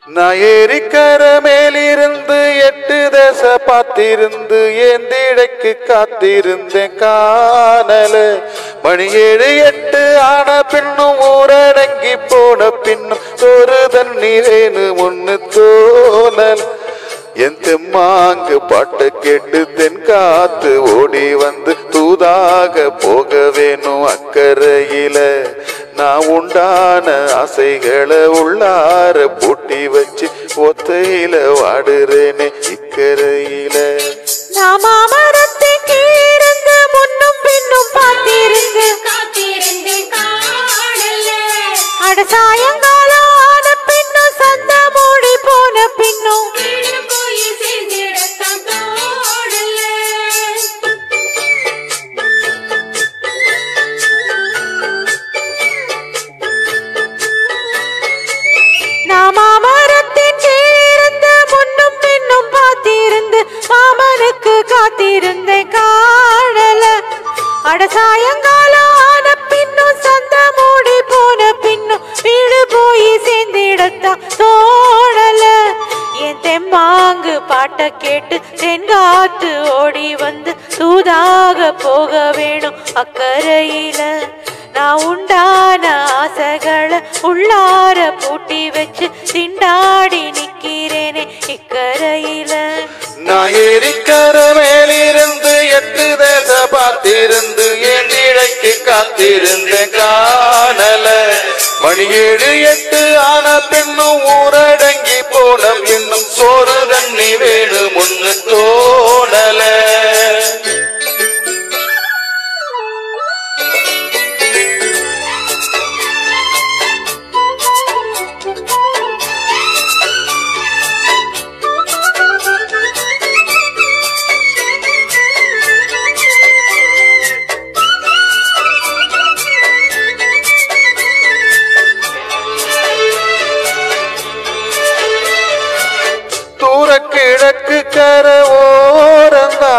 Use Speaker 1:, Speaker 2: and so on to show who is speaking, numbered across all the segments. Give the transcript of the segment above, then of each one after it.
Speaker 1: நான் ஏரிக்கர மேலிருந்து 8 தேச பார்த்திருந்து ஏந்திடைக்கு காத்திருந்தேன் காணல. மணி 7 8 ஆன பின்னும் ஊரடங்கி போன பின்னும் ஒரு தண்ணி வேணும் ஒண்ணு தோணல். என் தெம்மாங்கு பாட்டை கேட்டு தென்காத்து ஓடி வந்து தூதாக போக வேணும் அக்கறையில. நான் உண்டான ஆசைகளை உள்ளார பூட்டி வச்சு ஒத்தையில வாடுறேனே இக்கரையில.
Speaker 2: மாமரத்தை கீழந்து முன்னும் பின்னும் பார்த்திருந்து அட சாயங்காலம் ஆன பின்னும் சந்த மூடி போன பின்னும் மாமரத்தின் கீழந்து முன்னும் பின்னும் பார்த்திருந்து மாமனுக்கு காத்திருந்தேன் காணல. அட சாயங்காலம் ஆன பின்னும் சந்த மூடி போன பின்னும் வீடு போய் சேர்ந்திடத்தான் தோணல. என் தெம்மாங்கு பாட்டை கேட்டு தென்காத்து ஓடி வந்து தூதாக போக வேணும் அக்கறையில. நான் உண்டான ஆசைகளை உள்ளார பூட்டி வச்சு திண்டாடி நிக்கிறேனே இக்கரையில.
Speaker 1: நான் ஏரிக்கர மேலிருந்து 8 தேச பார்த்திருந்து ஏந்திடைக்கு காத்திருந்தேன் காணல. மணி 7 8 ஆன பின்னும் ஊரடங்கி போன பின்னும் சோறு தண்ணி வேணும் ஒண்ணு தோணல. கிழக்கு கர ஓரந்தா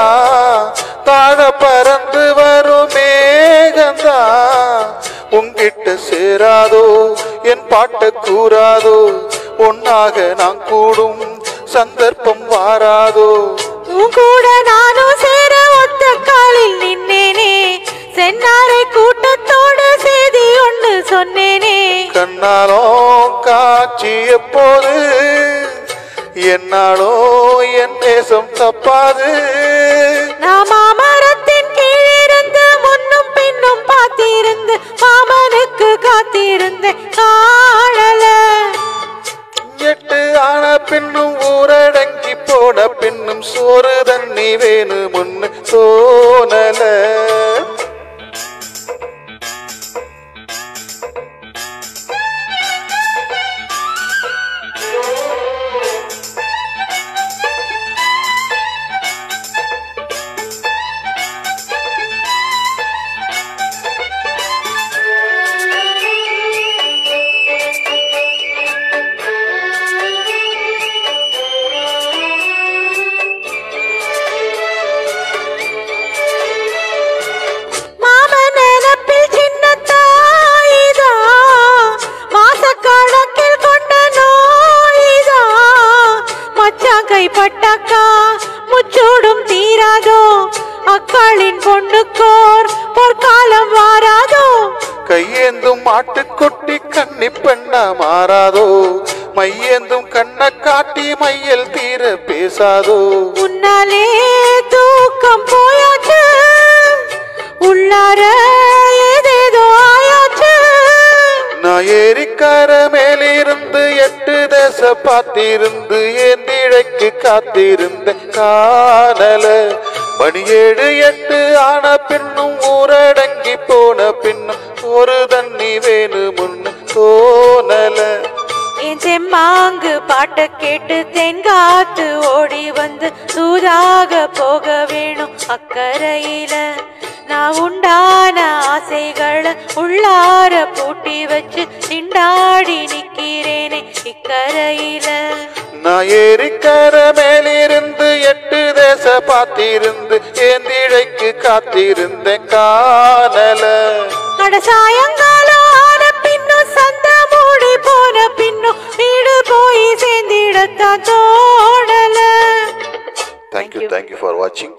Speaker 1: தாழ பறந்து வரும் மேகந்தா. உங்கிட்ட சேராதோ என் பாட்ட கூறாதோ ஒன்னாக நான் கூடும் சந்தர்ப்பம் வாராதோ.
Speaker 2: கூட நானும் சேர ஒத்த காலில் நின்னேனே சென்னாரை கூட்டத்தோடு செய்தி ஒன்று சொன்னேனே.
Speaker 1: கண்ணாலோ காட்சி எப்போது என்னாலோ என் தேசம் தப்பாது.
Speaker 2: நான் மாமரத்தின் கீழிருந்து முன்னும் பின்னும் பார்த்திருந்து மாமனுக்கு காத்திருந்து காணல.
Speaker 1: 8 ஆன பின்னும் ஊரடங்கி போன பின்னும் சோறு தண்ணி வேணும் ஒண்ணு தோணல.
Speaker 2: பட்டாக்கா முச்சூடும் தீராதோ அக்காளின் பொண்ணுக்கோர் பொற்காலம் வாராதோ.
Speaker 1: கையேந்தும் மாட்டுக்குட்டி கன்னி பெண்ணா மாறாதோ மையேந்தும் கண்ணை காட்டி மையல் தீர பேசாதோ.
Speaker 2: உன்னாலே தூக்கம் போயாச்சு உள்ளார ஏதேதோ ஆயாச்சு.
Speaker 1: நான் ஏரிக்கர மேலிருந்து 8 தேச பார்த்திருந்து ஏந்திடைக்கு காத்திருந்த காணல. மணி 7 8 ஆன பின்னும் ஊரடங்கி போன பின்னும் ஒரு தண்ணி வேணும் ஒண்ணு தோணல.
Speaker 2: என் தெம்மாங்கு பாட்டை கேட்டு தென்காத்து ஓடி வந்து தூதாக போக வேணும் அக்கறையில. நான் உண்டான ஆசைகளை உள்ளார பூட்டி வச்சு திண்டாடி நிக்கிறேனே இக்கரையில.
Speaker 1: நான் ஏரிக்கர மேலிருந்து 8 தேச பார்த்திருந்து ஏந்திடைக்கு காத்திருந்தேன் காணல.
Speaker 2: அட சாயங்காலம் ஆன பின்னும் சந்த மூடி போன பின்னும் வீடு போய் சேர்ந்து விடத்தான் தோணல.
Speaker 1: தேங்க்யூ ஃபார் வாட்சிங்.